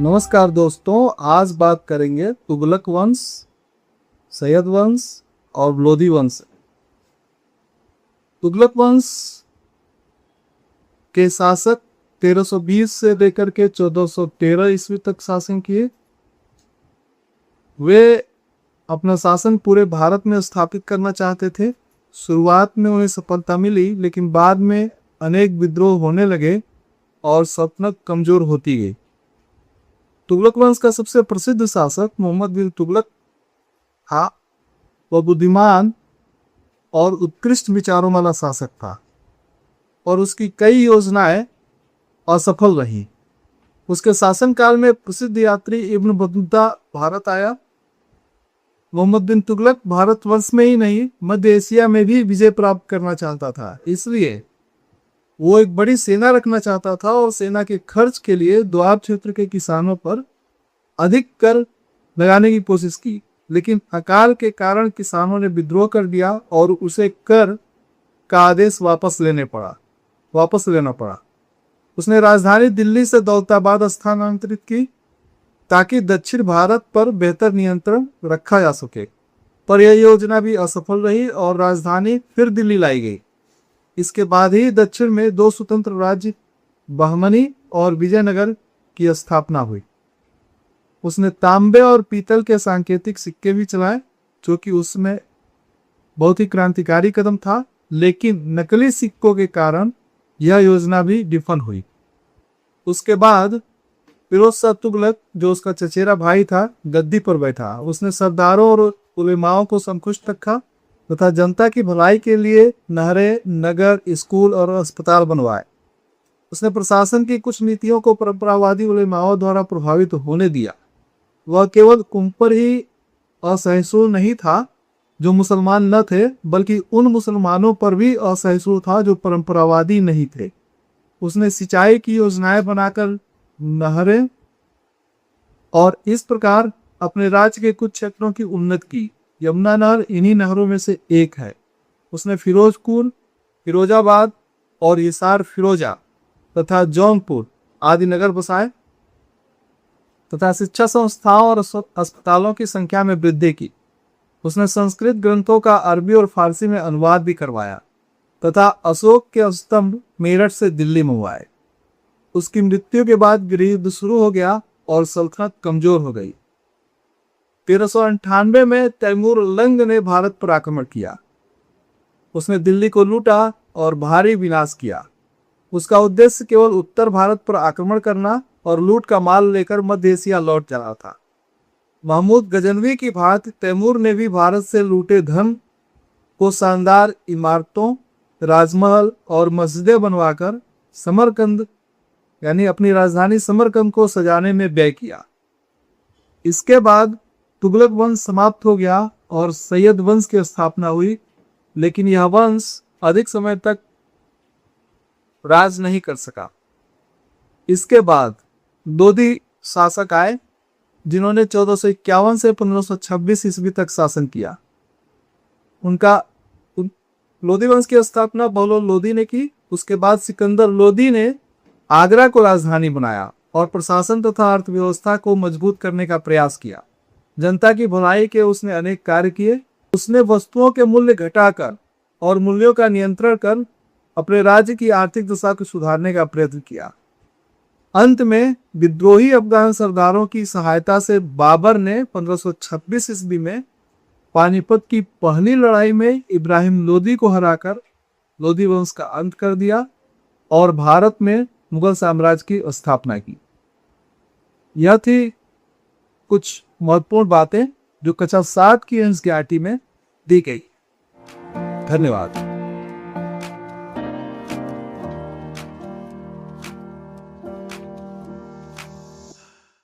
नमस्कार दोस्तों, आज बात करेंगे तुगलक वंश, सैयद वंश और लोधी वंश। तुगलक वंश के शासक 1320 से लेकर के 1413 ईस्वी तक शासन किए। वे अपना शासन पूरे भारत में स्थापित करना चाहते थे। शुरुआत में उन्हें सफलता मिली, लेकिन बाद में अनेक विद्रोह होने लगे और सल्तनत कमजोर होती गई। तुगलक वंश का सबसे प्रसिद्ध शासक मोहम्मद बिन तुगलक था। वह बुद्धिमान और उत्कृष्ट विचारों वाला शासक था और उसकी कई योजनाएं असफल रही। उसके शासनकाल में प्रसिद्ध यात्री इब्न बतूता भारत आया। मोहम्मद बिन तुगलक भारतवर्ष में ही नहीं, मध्य एशिया में भी विजय प्राप्त करना चाहता था। इसलिए वो एक बड़ी सेना रखना चाहता था और सेना के खर्च के लिए द्वार क्षेत्र के किसानों पर अधिक कर लगाने की कोशिश की, लेकिन अकाल के कारण किसानों ने विद्रोह कर दिया और उसे कर का आदेश वापस लेना पड़ा। उसने राजधानी दिल्ली से दौलताबाद स्थानांतरित की ताकि दक्षिण भारत पर बेहतर नियंत्रण रखा जा सके, पर यह योजना भी असफल रही और राजधानी फिर दिल्ली लाई गई। इसके बाद ही दक्षिण में दो स्वतंत्र राज्य बहमनी और विजयनगर की स्थापना हुई। उसने तांबे और पीतल के सांकेतिक सिक्के भी चलाए, जो कि उसमें बहुत ही क्रांतिकारी कदम था, लेकिन नकली सिक्कों के कारण यह योजना भी विफल हुई। उसके बाद फिरोज शाह तुगलक, जो उसका चचेरा भाई था, गद्दी पर बैठा। उसने सरदारों और उलेमाओं को संतुष्ट रखा तथा जनता की भलाई के लिए नहरें, नगर, स्कूल और अस्पताल बनवाए। उसने प्रशासन की कुछ नीतियों को परंपरावादी उलेमाओं द्वारा प्रभावित होने दिया। वह केवल उन पर ही असहिष्णु नहीं था जो मुसलमान न थे, बल्कि उन मुसलमानों पर भी असहिष्णु था जो परंपरावादी नहीं थे। उसने सिंचाई की योजनाएं बनाकर नहरें और इस प्रकार अपने राज्य के कुछ क्षेत्रों की उन्नति की। यमुना नहर इन्हीं नहरों में से एक है। उसने फिरोजपुर, फिरोजाबाद और हिसार फिरोजा तथा जौनपुर आदि नगर बसाए तथा शिक्षा संस्थाओं और अस्पतालों की संख्या में वृद्धि की। उसने संस्कृत ग्रंथों का अरबी और फारसी में अनुवाद भी करवाया तथा अशोक के स्तंभ मेरठ से दिल्ली मंगवाए। उसकी मृत्यु के बाद गृह युद्ध शुरू हो गया और सल्तनत कमजोर हो गई। 1398 में तैमूर लंग ने भारत पर आक्रमण किया। उसने दिल्ली को लूटा और भारी विनाश किया। उसका उद्देश्य केवल उत्तर भारत पर आक्रमण करना और लूट का माल लेकर मध्य एशिया लौट जाना था। महमूद गजनवी की भांति तैमूर ने भी भारत से लूटे धन को शानदार इमारतों, राजमहल और मस्जिदें बनवाकर समरकंद यानी अपनी राजधानी समरकंद को सजाने में व्यय किया। इसके बाद तुगलक वंश समाप्त हो गया और सैयद वंश की स्थापना हुई, लेकिन यह वंश अधिक समय तक राज नहीं कर सका। इसके बाद लोधी शासक आए, जिन्होंने 1451 से 1526 ईस्वी तक शासन किया। लोधी वंश की स्थापना बहलोल लोधी ने की। उसके बाद सिकंदर लोधी ने आगरा को राजधानी बनाया और प्रशासन तथा अर्थव्यवस्था को मजबूत करने का प्रयास किया। जनता की भलाई के उसने अनेक कार्य किए। उसने वस्तुओं के मूल्य घटाकर और मूल्यों का नियंत्रण कर अपने राज्य की आर्थिक दशा को सुधारने का प्रयत्न किया। अंत में विद्रोही अफगान सरदारों की सहायता से बाबर ने 1526 ईस्वी में पानीपत की पहली लड़ाई में इब्राहिम लोदी को हराकर लोधी वंश का अंत कर दिया और भारत में मुगल साम्राज्य की स्थापना की। यह थी कुछ महत्वपूर्ण बातें जो कक्षा 7 की एनसीईआरटी में दी गई। धन्यवाद।